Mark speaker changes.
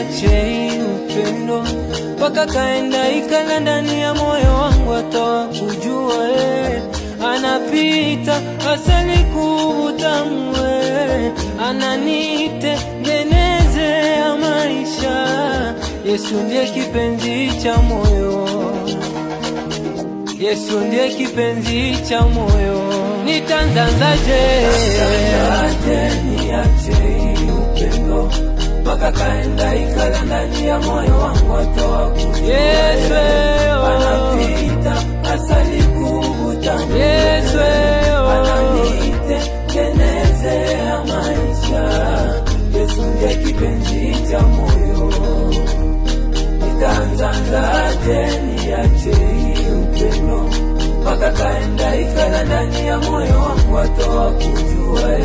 Speaker 1: niache upendo, mpaka kaenda ikala ndani ya moyo wangu, atoa kujua anapita asali kuutamu, ananitengeneze ya maisha. Yesu ndiye kipenzi cha moyo, Yesu ndiye kipenzi cha moyo. Nitanzanzaje niache upendo, mpaka kaenda ikala ndani ya moyo wangu, atoa kujua Yesu anapita asali kuutamu, Yesu ananitengeneze ya maisha. Yesu ndiye kipenzi cha moyo. Nitanzanzaje niache upendo, mpaka kaenda ikala ndani ya moyo wangu, atoa kujua